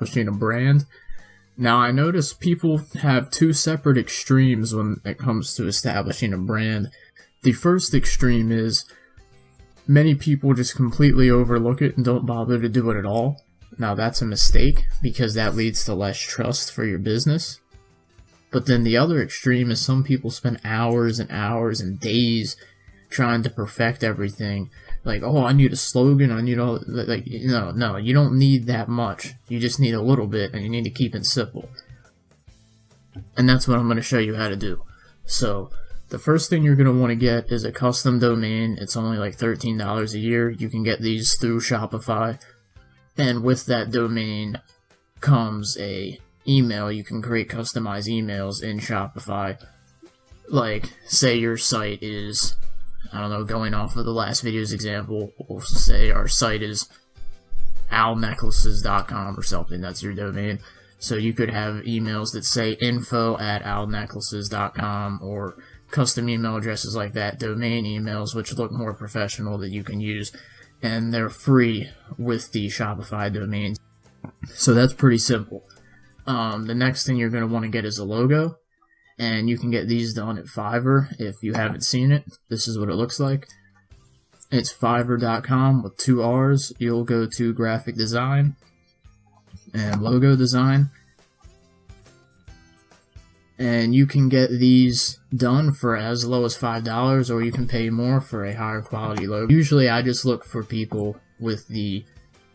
establishing a brand. Now, I notice people have two separate extremes when it comes to establishing a brand. The first extreme is many people just completely overlook it and don't bother to do it at all. Now, that's a mistake because that leads to less trust for your business. But then the other extreme is some people spend hours and hours and days trying to perfect everything. Like, oh, I need a slogan, I need all, like, no, you don't need that much. You just need a little bit, and you need to keep it simple. And that's what I'm going to show you how to do. So, the first thing you're going to want to get is a custom domain. It's only like $13 a year. You can get these through Shopify. And with that domain comes a email. You can create customized emails in Shopify. Like, say your site is, I don't know, going off of the last video's example, we'll say our site is owlnecklaces.com or something. That's your domain. So you could have emails that say info@owlnecklaces.com or custom email addresses like that, domain emails, which look more professional that you can use. And they're free with the Shopify domains. So that's pretty simple. The next thing you're going to want to get is a logo. And you can get these done at Fiverr if you haven't seen it. This is what it looks like. It's fiverr.com with 2 R's. You'll go to graphic design and logo design. And you can get these done for as low as $5, or you can pay more for a higher quality logo. Usually I just look for people with the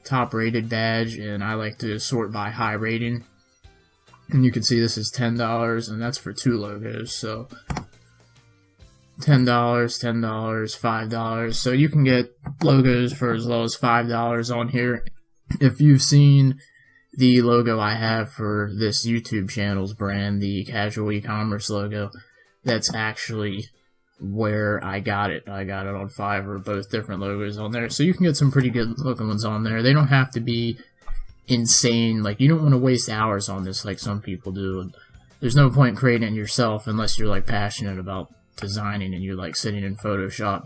top rated badge, and I like to sort by high rating. And you can see this is $10, and that's for 2 logos, so $10, $5. So you can get logos for as low as $5 on here. If you've seen the logo I have for this YouTube channel's brand, the casual e-commerce logo, that's actually where I got it. I got it on Fiverr, both different logos on there. So you can get some pretty good looking ones on there. They don't have to be insane. Like, you don't want to waste hours on this like some people do. There's no point creating it yourself unless you're like passionate about designing and you're like sitting in Photoshop.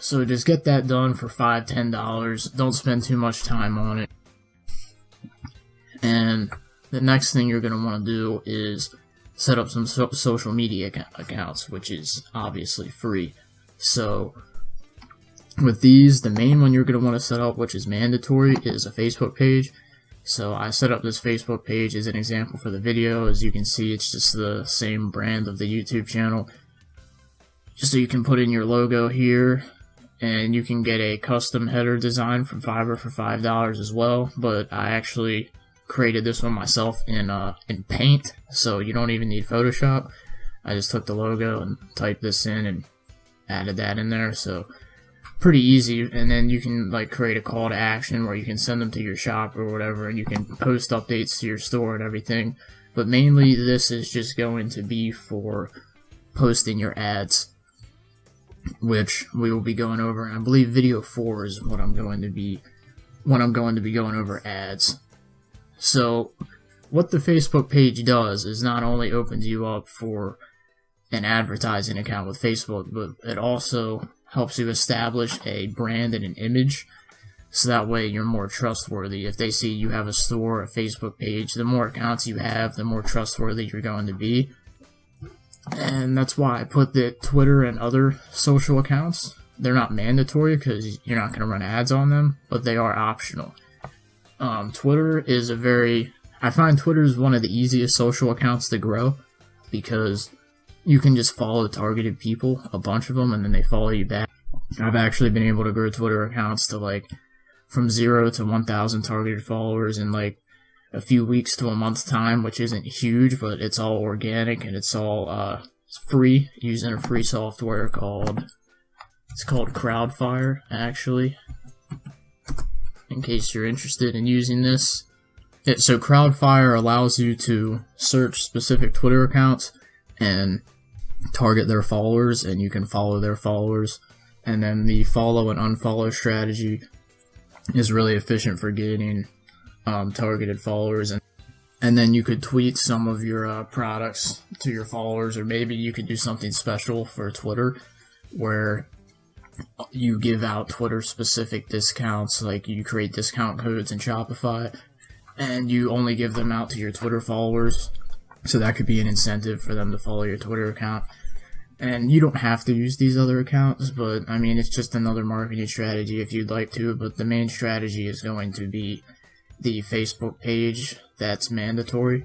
So just get that done for $5, $10. Don't spend too much time on it. And the next thing you're going to want to do is set up some social media accounts, which is obviously free. So with these, the main one you're going to want to set up, which is mandatory, is a Facebook page. So I set up this Facebook page as an example for the video. As you can see, it's just the same brand of the YouTube channel. Just so you can put in your logo here, and you can get a custom header design from Fiverr for $5 as well. But I actually created this one myself in Paint, so you don't even need Photoshop. I just took the logo and typed this in and added that in there. So pretty easy. And then you can like create a call to action where you can send them to your shop or whatever, and you can post updates to your store and everything. But mainly this is just going to be for posting your ads, which we will be going over. And I believe video 4 is what I'm going to be going over ads. So what the Facebook page does is not only opens you up for an advertising account with Facebook, but it also helps you establish a brand and an image, so that way you're more trustworthy. If they see you have a store, a Facebook page, the more accounts you have, the more trustworthy you're going to be. And that's why I put the Twitter and other social accounts. They're not mandatory because you're not going to run ads on them, but they are optional. Twitter is I find Twitter is one of the easiest social accounts to grow because you can just follow targeted people, a bunch of them, and then they follow you back. I've actually been able to grow Twitter accounts to like from 0 to 1,000 targeted followers in like a few weeks to a month's time, which isn't huge, but it's all organic and it's all free, using a free software called Crowdfire, actually, in case you're interested in using this. So Crowdfire allows you to search specific Twitter accounts and target their followers, and you can follow their followers. And then the follow and unfollow strategy is really efficient for getting targeted followers. And then you could tweet some of your products to your followers, or maybe you could do something special for Twitter where you give out Twitter specific discounts, like you create discount codes in Shopify, and you only give them out to your Twitter followers. So that could be an incentive for them to follow your Twitter account. And you don't have to use these other accounts, but I mean, it's just another marketing strategy if you'd like to, but the main strategy is going to be the Facebook page. That's mandatory,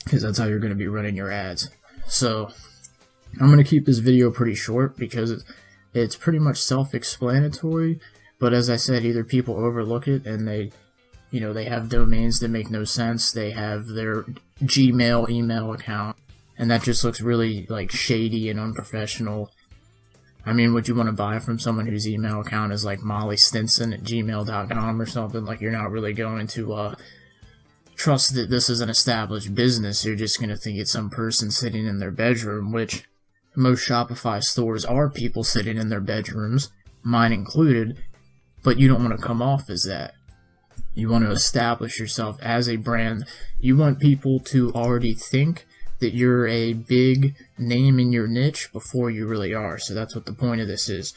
because that's how you're going to be running your ads. So I'm going to keep this video pretty short because it's pretty much self-explanatory, but as I said, either people overlook it and they have domains that make no sense. They have their Gmail email account, and that just looks really like shady and unprofessional. I mean, would you want to buy from someone whose email account is like mollystinson@gmail.com or something? Like, you're not really going to trust that this is an established business. You're just going to think it's some person sitting in their bedroom, which most Shopify stores are people sitting in their bedrooms, mine included, but you don't want to come off as that. You want to establish yourself as a brand. You want people to already think that you're a big name in your niche before you really are. So that's what the point of this is.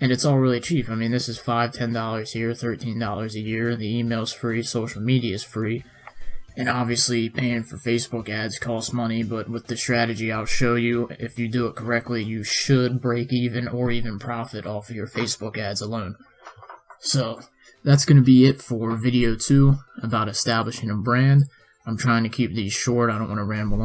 And it's all really cheap. I mean, this is $5, $10 here, $13 a year. The email's free, social media is free. And obviously paying for Facebook ads costs money, but with the strategy I'll show you, if you do it correctly, you should break even or even profit off of your Facebook ads alone. So that's going to be it for video 2 about establishing a brand. I'm trying to keep these short. I don't want to ramble on.